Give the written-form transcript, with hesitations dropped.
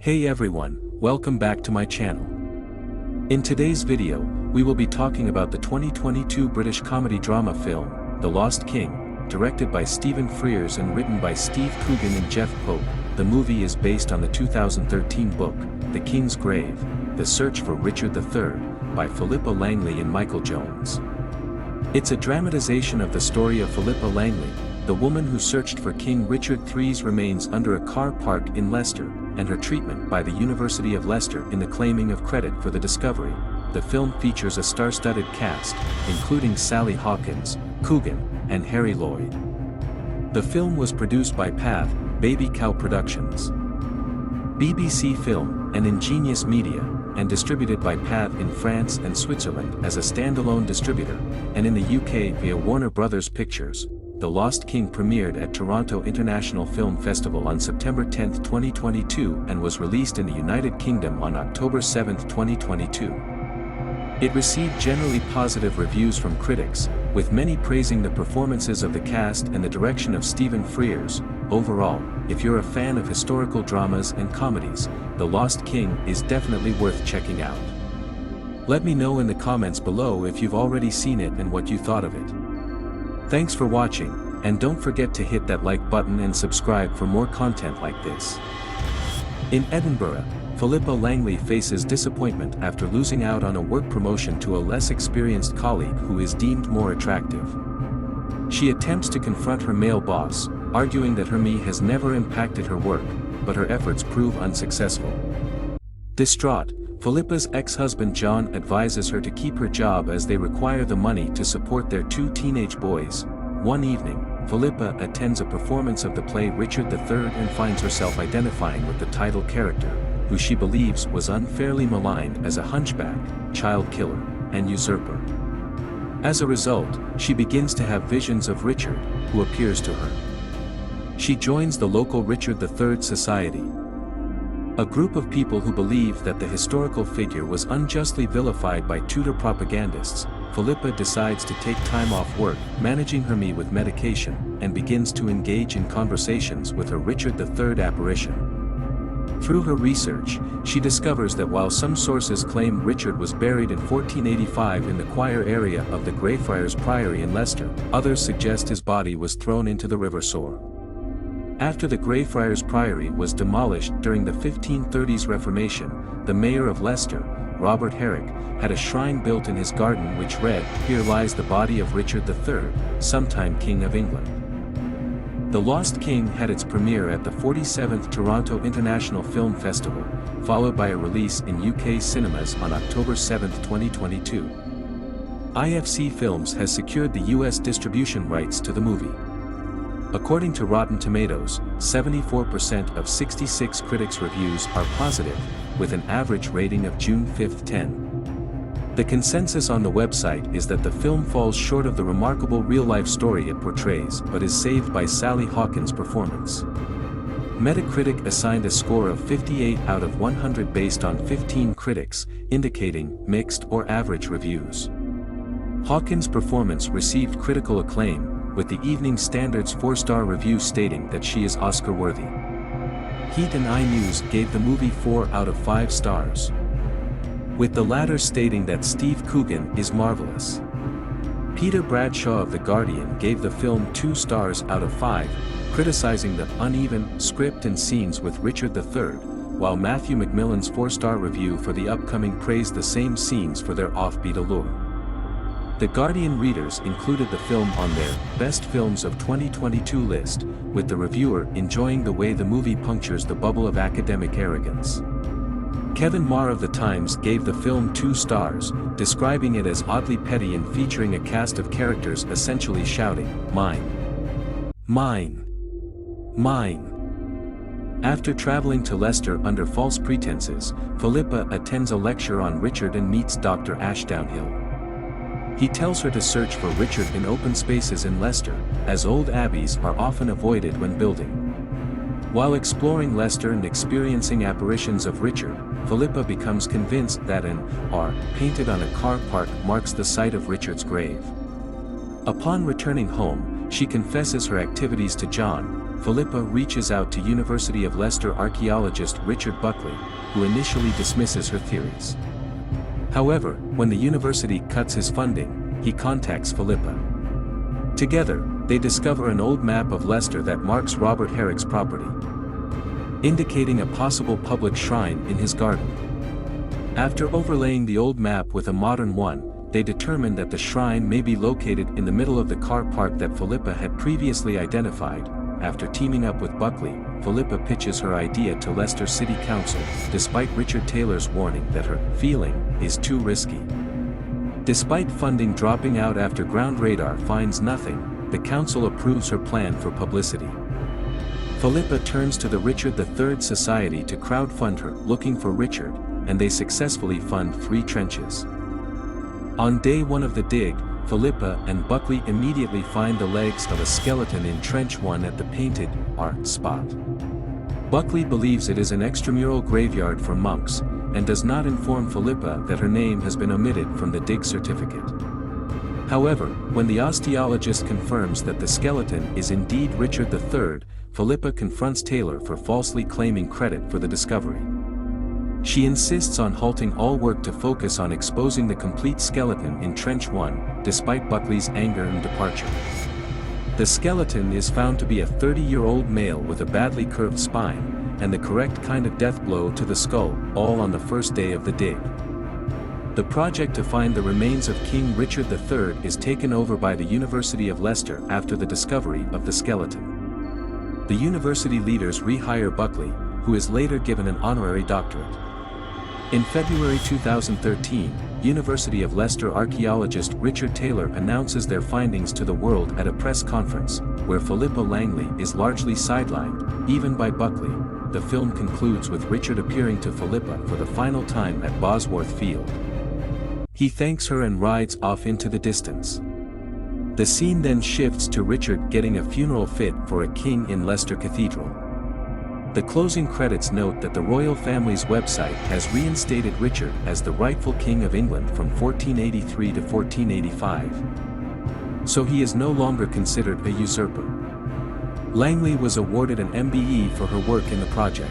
Hey everyone, welcome back to my channel. In today's video, we will be talking about the 2022 British comedy drama film, The Lost King, directed by Stephen Frears and written by Steve Coogan and Jeff Pope. The movie is based on the 2013 book, The King's Grave, The Search for Richard III, by Philippa Langley and Michael Jones. It's a dramatization of the story of Philippa Langley, the woman who searched for King Richard III's remains under a car park in Leicester, and her treatment by the University of Leicester in the claiming of credit for the discovery. The film features a star-studded cast, including Sally Hawkins, Coogan, and Harry Lloyd. The film was produced by Path, Baby Cow Productions, BBC Film, and Ingenious Media, and distributed by Path in France and Switzerland as a standalone distributor, and in the UK via Warner Brothers Pictures. The Lost King premiered at Toronto International Film Festival on September 10, 2022 and was released in the United Kingdom on October 7, 2022. It received generally positive reviews from critics, with many praising the performances of the cast and the direction of Stephen Frears. Overall, if you're a fan of historical dramas and comedies, The Lost King is definitely worth checking out. Let me know in the comments below if you've already seen it and what you thought of it. Thanks for watching, and don't forget to hit that like button and subscribe for more content like this. In Edinburgh, Philippa Langley faces disappointment after losing out on a work promotion to a less experienced colleague who is deemed more attractive. She attempts to confront her male boss, arguing that her me has never impacted her work, but her efforts prove unsuccessful. Distraught, Philippa's ex-husband John advises her to keep her job as they require the money to support their two teenage boys. One evening, Philippa attends a performance of the play Richard III and finds herself identifying with the title character, who she believes was unfairly maligned as a hunchback, child killer, and usurper. As a result, she begins to have visions of Richard, who appears to her. She joins the local Richard III Society, a group of people who believe that the historical figure was unjustly vilified by Tudor propagandists. Philippa decides to take time off work, managing her me with medication, and begins to engage in conversations with her Richard III apparition. Through her research, she discovers that while some sources claim Richard was buried in 1485 in the choir area of the Greyfriars Priory in Leicester, others suggest his body was thrown into the River Soar. After the Greyfriars Priory was demolished during the 1530s Reformation, the mayor of Leicester, Robert Herrick, had a shrine built in his garden which read, "Here lies the body of Richard III, sometime King of England." The Lost King had its premiere at the 47th Toronto International Film Festival, followed by a release in UK cinemas on October 7, 2022. IFC Films has secured the US distribution rights to the movie. According to Rotten Tomatoes, 74% of 66 critics' reviews are positive, with an average rating of June 5, 10. The consensus on the website is that the film falls short of the remarkable real-life story it portrays but is saved by Sally Hawkins' performance. Metacritic assigned a score of 58 out of 100 based on 15 critics, indicating mixed or average reviews. Hawkins' performance received critical acclaim, with the Evening Standard's 4-star review stating that she is Oscar-worthy. Heat and iNews gave the movie 4 out of 5 stars, with the latter stating that Steve Coogan is marvelous. Peter Bradshaw of The Guardian gave the film 2 stars out of 5, criticizing the uneven script and scenes with Richard III, while Matthew Macmillan's 4-star review for the upcoming praised the same scenes for their offbeat allure. The Guardian readers included the film on their Best Films of 2022 list, with the reviewer enjoying the way the movie punctures the bubble of academic arrogance. Kevin Marr of The Times gave the film 2 stars, describing it as oddly petty and featuring a cast of characters essentially shouting, "Mine! Mine! Mine!" After traveling to Leicester under false pretenses, Philippa attends a lecture on Richard and meets Dr. Ashdownhill. He tells her to search for Richard in open spaces in Leicester, as old abbeys are often avoided when building. While exploring Leicester and experiencing apparitions of Richard, Philippa becomes convinced that an R painted on a car park marks the site of Richard's grave. Upon returning home, she confesses her activities to John, Philippa reaches out to University of Leicester archaeologist Richard Buckley, who initially dismisses her theories. However, when the university cuts his funding, he contacts Philippa. Together, they discover an old map of Leicester that marks Robert Herrick's property, indicating a possible public shrine in his garden. After overlaying the old map with a modern one, they determine that the shrine may be located in the middle of the car park that Philippa had previously identified. After teaming up with Buckley, Philippa pitches her idea to Leicester City Council, despite Richard Taylor's warning that her feeling is too risky. Despite funding dropping out after ground radar finds nothing, the council approves her plan for publicity. Philippa turns to the Richard III Society to crowdfund her, looking for Richard, and they successfully fund 3 trenches. On day 1 of the dig, Philippa and Buckley immediately find the legs of a skeleton in Trench 1 at the painted R spot. Buckley believes it is an extramural graveyard for monks, and does not inform Philippa that her name has been omitted from the dig certificate. However, when the osteologist confirms that the skeleton is indeed Richard III, Philippa confronts Taylor for falsely claiming credit for the discovery. She insists on halting all work to focus on exposing the complete skeleton in Trench 1, despite Buckley's anger and departure. The skeleton is found to be a 30-year-old male with a badly curved spine, and the correct kind of death blow to the skull, all on the first day of the dig. The project to find the remains of King Richard III is taken over by the University of Leicester after the discovery of the skeleton. The university leaders rehire Buckley, who is later given an honorary doctorate. In February 2013, University of Leicester archaeologist Richard Taylor announces their findings to the world at a press conference, where Philippa Langley is largely sidelined, even by Buckley. The film concludes with Richard appearing to Philippa for the final time at Bosworth Field. He thanks her and rides off into the distance. The scene then shifts to Richard getting a funeral fit for a king in Leicester Cathedral. The closing credits note that the royal family's website has reinstated Richard as the rightful king of England from 1483 to 1485. So he is no longer considered a usurper. Langley was awarded an MBE for her work in the project.